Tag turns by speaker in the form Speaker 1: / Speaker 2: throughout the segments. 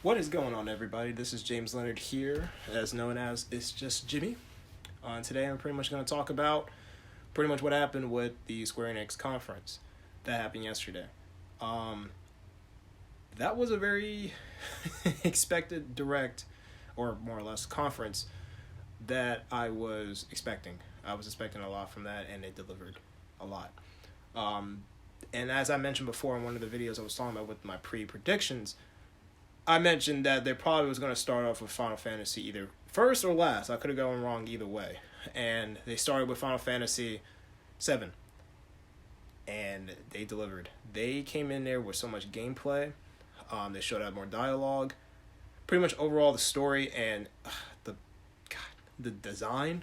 Speaker 1: What is going on, everybody? This is James Leonard here, as known as It's Just Jimmy. Today, I'm pretty much going to talk about pretty much what happened with the Square Enix conference that happened yesterday. That was a very expected direct, or more or less, conference that I was expecting. I was expecting a lot from that, and it delivered a lot. And as I mentioned before in one of the videos I was talking about with my pre-predictions, I mentioned that they probably was going to start off with Final Fantasy either first or last. I could have gone wrong either way. And they started with Final Fantasy 7. And they delivered. They came in there with so much gameplay. They showed out more dialogue. Pretty much overall the story and the design.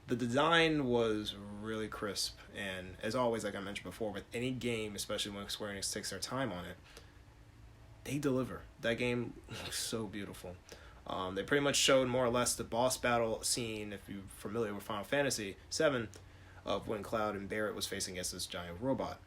Speaker 1: The design was really crisp. And as always, like I mentioned before, with any game, especially when Square Enix takes their time on it, they deliver. That game looks so beautiful. They pretty much showed more or less the boss battle scene, if you're familiar with Final Fantasy 7, of when Cloud and Barret was facing against this giant robot.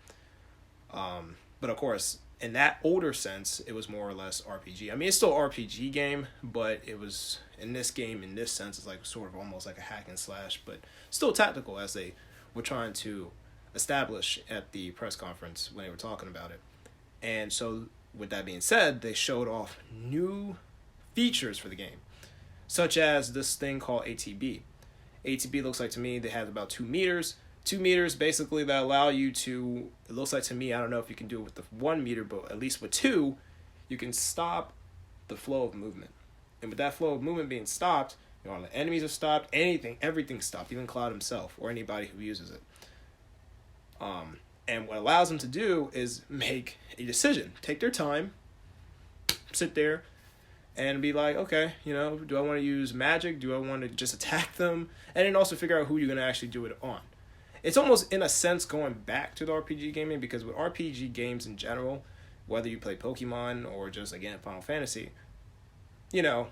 Speaker 1: But of course, in that older sense, it was more or less RPG. I mean, it's still an RPG game, but it was, in this game, in this sense, it's like sort of almost like a hack and slash, but still tactical, as they were trying to establish at the press conference when they were talking about it. And so, with that being said, they showed off new features for the game, such as this thing called ATB. ATB looks like to me they have about 2 meters. 2 meters basically that allow you to, it looks like to me, I don't know if you can do it with the 1 meter, but at least with 2, you can stop the flow of movement. And with that flow of movement being stopped, you know, the enemies are stopped, everything's stopped, even Cloud himself or anybody who uses it. And what allows them to do is make a decision. Take their time, sit there, and be like, okay, you know, do I want to use magic? Do I want to just attack them? And then also figure out who you're going to actually do it on. It's almost, in a sense, going back to the RPG gaming, because with RPG games in general, whether you play Pokemon or just, again, Final Fantasy, you know,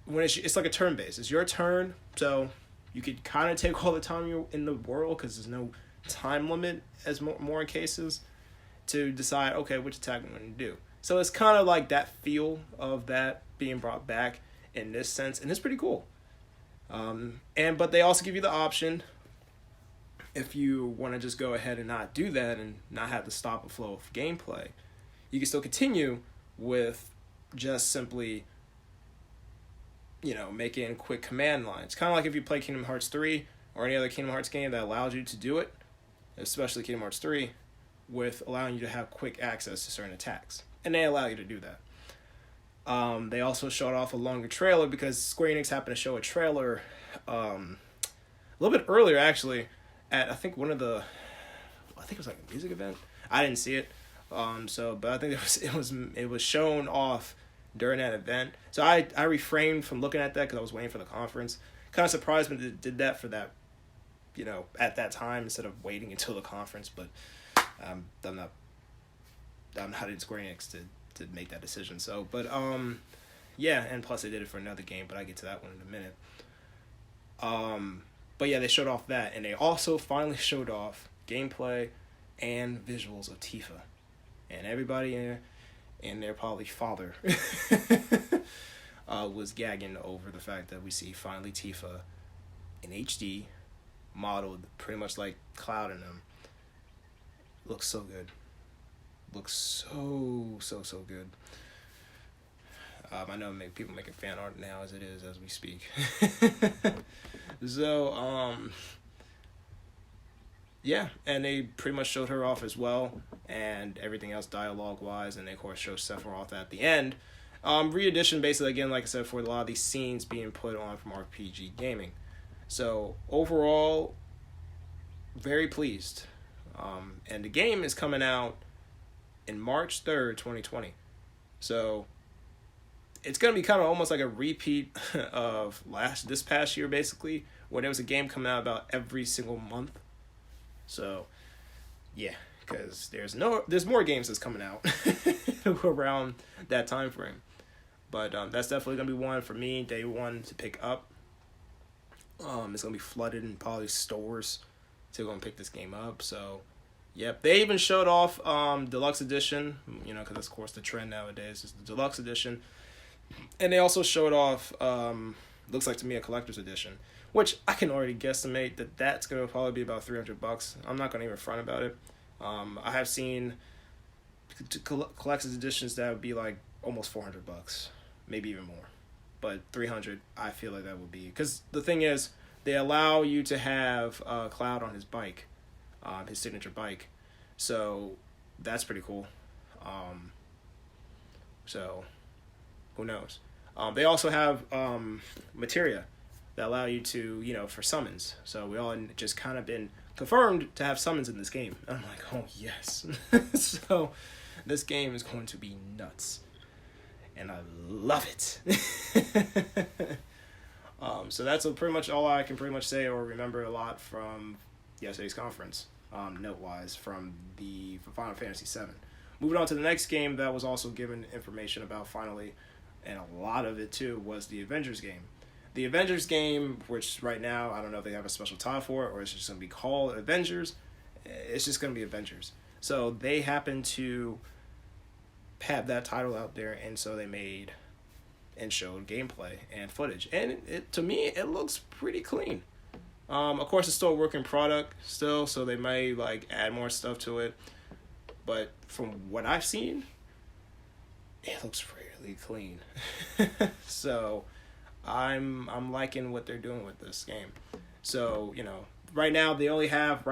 Speaker 1: when it's like a turn-based. It's your turn, so you could kind of take all the time you're in the world, because there's no time limit as more cases to decide, okay, which attack I'm going to do. So it's kind of like that feel of that being brought back in this sense, and it's pretty cool. But they also give you the option, if you want to just go ahead and not do that and not have to stop a flow of gameplay, you can still continue with just simply, you know, making quick command lines. Kind of like if you play Kingdom Hearts 3 or any other Kingdom Hearts game that allows you to do it, especially Kingdom Hearts 3, with allowing you to have quick access to certain attacks. And they allow you to do that. They also showed off a longer trailer, because Square Enix happened to show a trailer a little bit earlier, actually, at, I think, I think it was like a music event. I didn't see it. But I think it was shown off during that event. So I refrained from looking at that because I was waiting for the conference. Kind of surprised when they did that for that, you know, at that time instead of waiting until the conference. But I'm not in Square Enix to make that decision. So, but yeah, and plus they did it for another game, but I get to that one in a minute. But yeah, they showed off that, and they also finally showed off gameplay and visuals of Tifa, and everybody and their probably father was gagging over the fact that we see finally Tifa in HD, modeled pretty much like Cloud in them. Looks so good. Looks so good. I know people making fan art now as we speak. So, yeah, and they pretty much showed her off as well, and everything else dialogue-wise, and they, of course, showed Sephiroth at the end. Re-edition, basically, again, like I said, for a lot of these scenes being put on from RPG gaming. So, overall, very pleased. And the game is coming out in March 3rd, 2020. So, it's going to be kind of almost like a repeat of this past year, basically, where there was a game coming out about every single month. So, yeah, because there's more games that's coming out around that time frame. But that's definitely going to be one for me, day one, to pick up. It's going to be flooded in probably stores to go and pick this game up. So, Yep, they even showed off deluxe edition. You know, because of course the trend nowadays is the deluxe edition, and they also showed off looks like to me a collector's edition, which I can already guesstimate that that's gonna probably be about $300. I'm not gonna even front about it. I have seen collector's editions that would be like almost $400, maybe even more, but 300 I feel like that would be, because the thing is they allow you to have Cloud on his bike, his signature bike, so that's pretty cool. So who knows? They also have materia that allow you to, you know, for summons. So we all just kind of been confirmed to have summons in this game. And I'm like, oh yes. So this game is going to be nuts, and I love it. So that's pretty much all I can pretty much say or remember a lot from yesterday's conference, note-wise, from Final Fantasy VII. Moving on to the next game that was also given information about finally, and a lot of it too, was the Avengers game. The Avengers game, which right now, I don't know if they have a special title for it or it's just going to be called Avengers. It's just going to be Avengers. So they happen to have that title out there, and so they made and showed gameplay and footage. And to me, it looks pretty clean. Of course, it's still a working product still, so they may like add more stuff to it. But from what I've seen, it looks really clean. So I'm liking what they're doing with this game. So, you know, right now they only have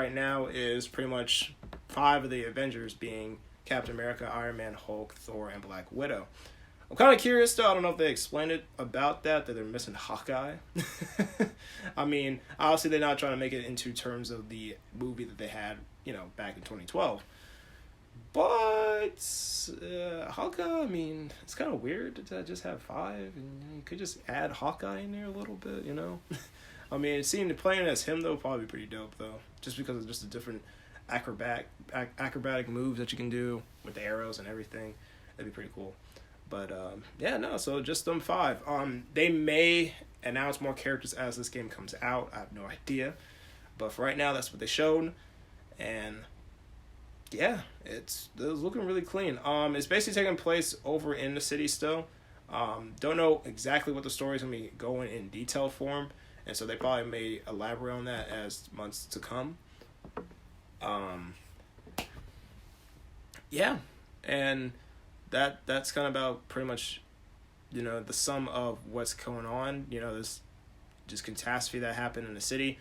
Speaker 1: is pretty much 5 of the Avengers, being Captain America, Iron Man, Hulk, Thor, and Black Widow. I'm kind of curious though, I don't know if they explained it about that they're missing Hawkeye. I mean, obviously they're not trying to make it into terms of the movie that they had, you know, back in 2012. But Hawkeye, I mean, it's kind of weird to just have 5, and you could just add Hawkeye in there a little bit, you know? I mean, it seemed playing as him though probably pretty dope though, just because of just the different acrobatic moves that you can do with the arrows and everything. That'd be pretty cool. But yeah, no, so just them 5. They may announce more characters as this game comes out. I have no idea, but for right now, that's what they showed, and yeah, it was looking really clean. It's basically taking place over in the city still. Don't know exactly what the story's gonna be going in detailed form, and so they probably may elaborate on that as months to come. Yeah, and that's kind of about pretty much, you know, the sum of what's going on. You know, this just catastrophe that happened in the city.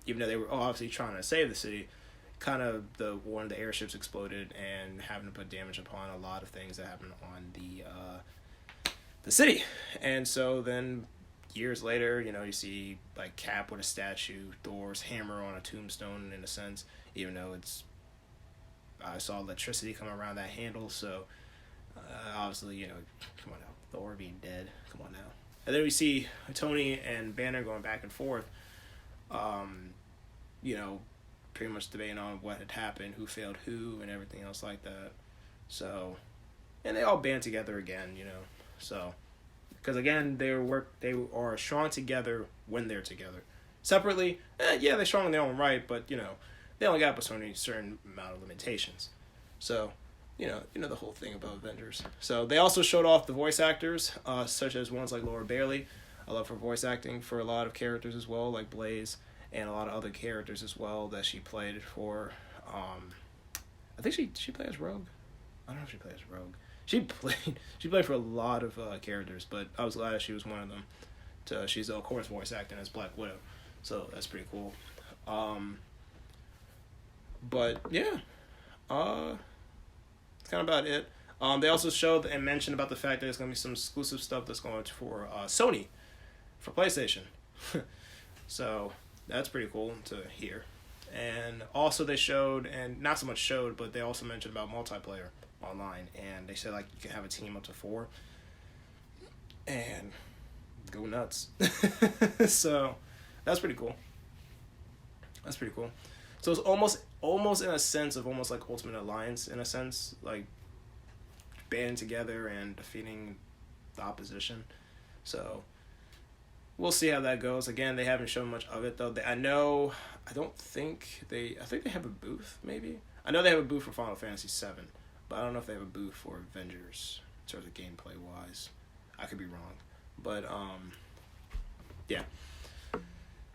Speaker 1: Even though they were obviously trying to save the city, kind of one of the airships exploded and having to put damage upon a lot of things that happened on the city. And so then years later, you know, you see like Cap with a statue, Thor's hammer on a tombstone in a sense, even though I saw electricity come around that handle, so obviously, you know, come on now, Thor being dead, come on now. And then we see Tony and Banner going back and forth, you know, pretty much debating on what had happened, who failed who, and everything else like that. So, and they all band together again, you know. So, because again, they are strong together when they're together. Separately, yeah, they're strong in their own right, but you know, they only got a certain amount of limitations. So, you know the whole thing about Avengers. So they also showed off the voice actors, such as ones like Laura Bailey. I love her voice acting for a lot of characters as well, like Blaze, and a lot of other characters as well that she played for. I think she played as Rogue. I don't know if she played as Rogue. She played for a lot of characters, but I was glad that she was one of them. She's of course voice acting as Black Widow, so that's pretty cool. But yeah, that's kind of about it. They also showed and mentioned about the fact that there's going to be some exclusive stuff that's going for Sony for PlayStation. So that's pretty cool to hear. And also they showed, and not so much showed, but they also mentioned about multiplayer online. And they said like you can have a team up to 4 and go nuts. So that's pretty cool. That's pretty cool. So it's almost in a sense of almost like Ultimate Alliance in a sense, like banding together and defeating the opposition. So we'll see how that goes. Again, they haven't shown much of it though. I think they have a booth maybe. I know they have a booth for Final Fantasy VII, but I don't know if they have a booth for Avengers in terms of gameplay wise. I could be wrong, but yeah.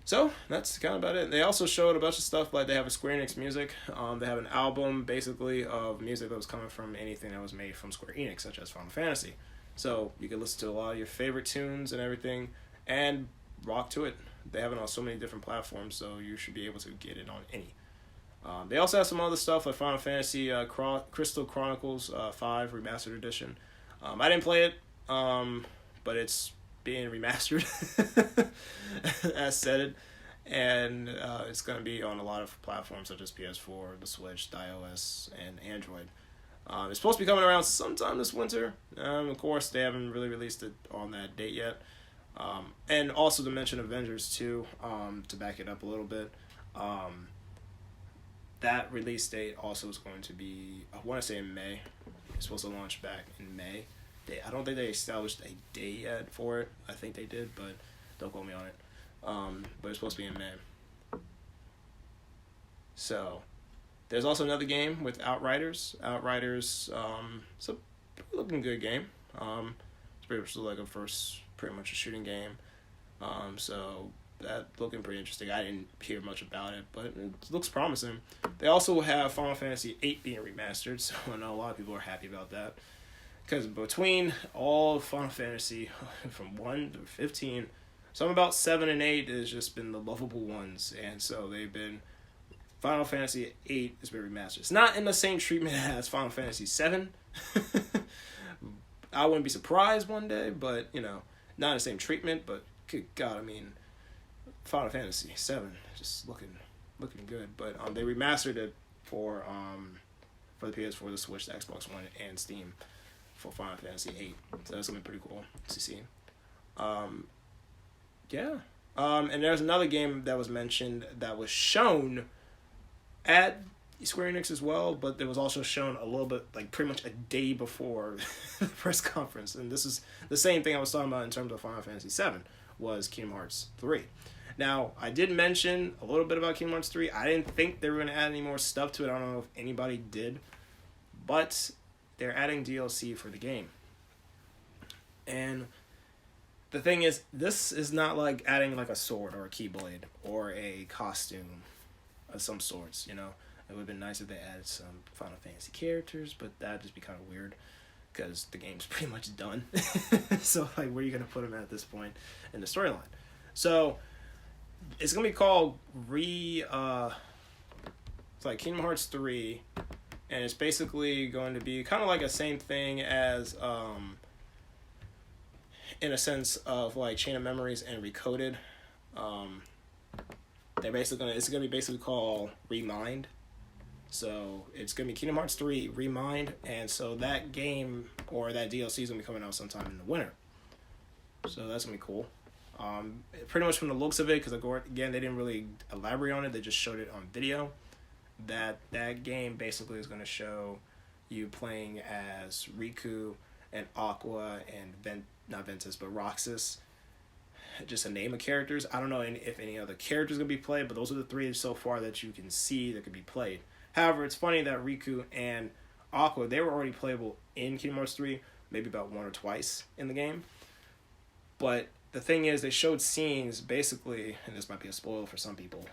Speaker 1: So that's kind of about it. They also showed a bunch of stuff, like they have a Square Enix music. They have an album basically of music that was coming from anything that was made from Square Enix, such as Final Fantasy. So you can listen to a lot of your favorite tunes and everything, and rock to it. They have it on so many different platforms, so you should be able to get it on any. They also have some other stuff like Final Fantasy Crystal Chronicles 5 Remastered Edition. I didn't play it, but it's being remastered, as said, and it's going to be on a lot of platforms such as PS4, the Switch, the iOS, and Android. It's supposed to be coming around sometime this winter. Of course, they haven't really released it on that date yet. And also to mention Avengers 2, to back it up a little bit, that release date also is going to be, I want to say in May. It's supposed to launch back in May. I don't think they established a date yet for it. I think they did, but don't quote me on it. But it's supposed to be in May. So, there's also another game with Outriders. Outriders, it's a looking good game. It's pretty much like pretty much a shooting game. So that looking pretty interesting. I didn't hear much about it, but it looks promising. They also have Final Fantasy VIII being remastered, so I know a lot of people are happy about that. Because between all Final Fantasy, from 1 to 15, some about 7 and 8 has just been the lovable ones. And so they've been, Final Fantasy VIII has been remastered. It's not in the same treatment as Final Fantasy VII. I wouldn't be surprised one day, but, not in the same treatment. But, good God, Final Fantasy VII, just looking good. But they remastered it for the PS4, the Switch, the Xbox One, and Steam for Final Fantasy VIII. So that's going to be pretty cool to see. Yeah. And there's another game that was mentioned that was shown at Square Enix as well, but it was also shown a little bit, like pretty much a day before the press conference. And this is the same thing I was talking about in terms of Final Fantasy VII, was Kingdom Hearts 3. Now, I did mention a little bit about Kingdom Hearts 3. I didn't think they were going to add any more stuff to it. I don't know if anybody did. But they're adding DLC for the game. And the thing is, this is not like adding like a sword or a keyblade or a costume of some sorts, It would have been nice if they added some Final Fantasy characters, but that'd just be kind of weird because the game's pretty much done. So, like, where are you going to put them at this point in the storyline? So, it's going to be called it's like Kingdom Hearts 3, and it's basically going to be kind of like a same thing as, in a sense of like Chain of Memories and Recoded. It's going to be basically called Remind. So it's going to be Kingdom Hearts 3 Remind, and so that game or that DLC is going to be coming out sometime in the winter. So that's going to be cool. Pretty much from the looks of it, because again, they didn't really elaborate on it, they just showed it on video, that game basically is going to show you playing as Riku and Aqua and not Ventus, but Roxas. Just a name of characters. I don't know if any other characters going to be played, but those are the 3 so far that you can see that could be played. However, it's funny that Riku and Aqua, they were already playable in Kingdom Hearts 3, maybe about 1 or twice in the game. But the thing is, they showed scenes, basically, and this might be a spoiler for some people,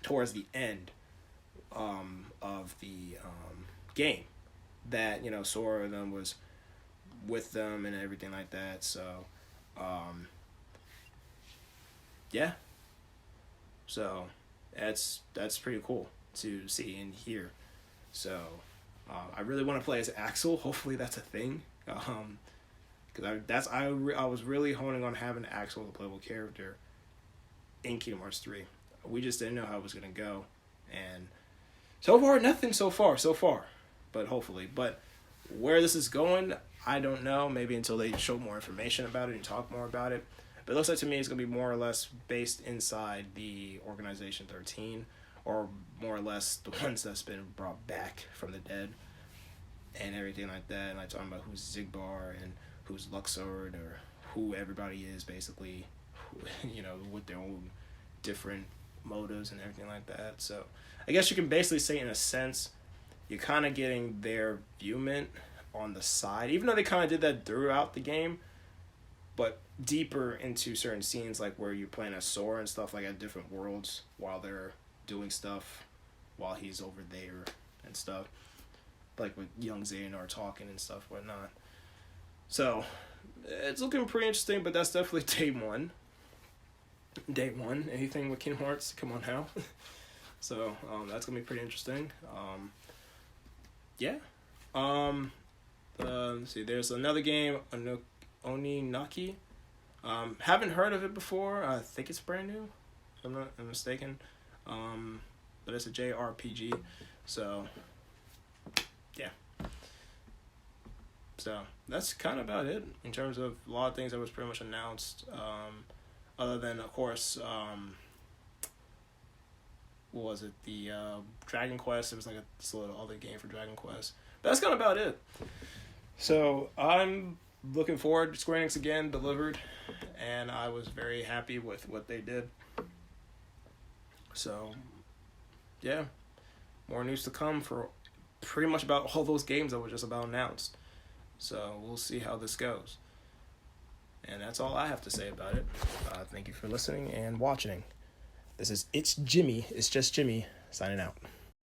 Speaker 1: towards the end of the game, that, Sora and them was with them and everything like that. So, yeah. So, that's pretty cool to see and hear. So, I really want to play as Axel. Hopefully that's a thing. Because I was really honing on having Axel, the playable character, in Kingdom Hearts 3. We just didn't know how it was going to go. And so far, nothing so far. But hopefully. But where this is going, I don't know. Maybe until they show more information about it and talk more about it. But it looks like to me it's going to be more or less based inside the Organization 13. Or more or less the ones that's been brought back from the dead. And everything like that. And I'm talking about who's Zigbar and who's Luxord or who everybody is, basically, with their own different motives and everything like that. So I guess you can basically say, in a sense, you're kind of getting their viewment on the side, even though they kind of did that throughout the game, but deeper into certain scenes, like where you're playing as Sora and stuff, like at different worlds while they're doing stuff while he's over there and stuff, like with young Xehanort talking and stuff, whatnot. So it's looking pretty interesting, but that's definitely day one. Anything with Kingdom Hearts, come on now. So that's gonna be pretty interesting. Let's see, there's another game, Oninaki. Haven't heard of it before. I think it's brand new, if I'm not mistaken. But it's a JRPG. So yeah. So that's kind of about it in terms of a lot of things that was pretty much announced. Other than, of course, what was it? The Dragon Quest. It was like a little other game for Dragon Quest. But that's kind of about it. So I'm looking forward. Square Enix again delivered, and I was very happy with what they did. So yeah, more news to come for pretty much about all those games that were just about announced. So we'll see how this goes. And that's all I have to say about it. Thank you for listening and watching. This is It's Jimmy, It's Just Jimmy, signing out.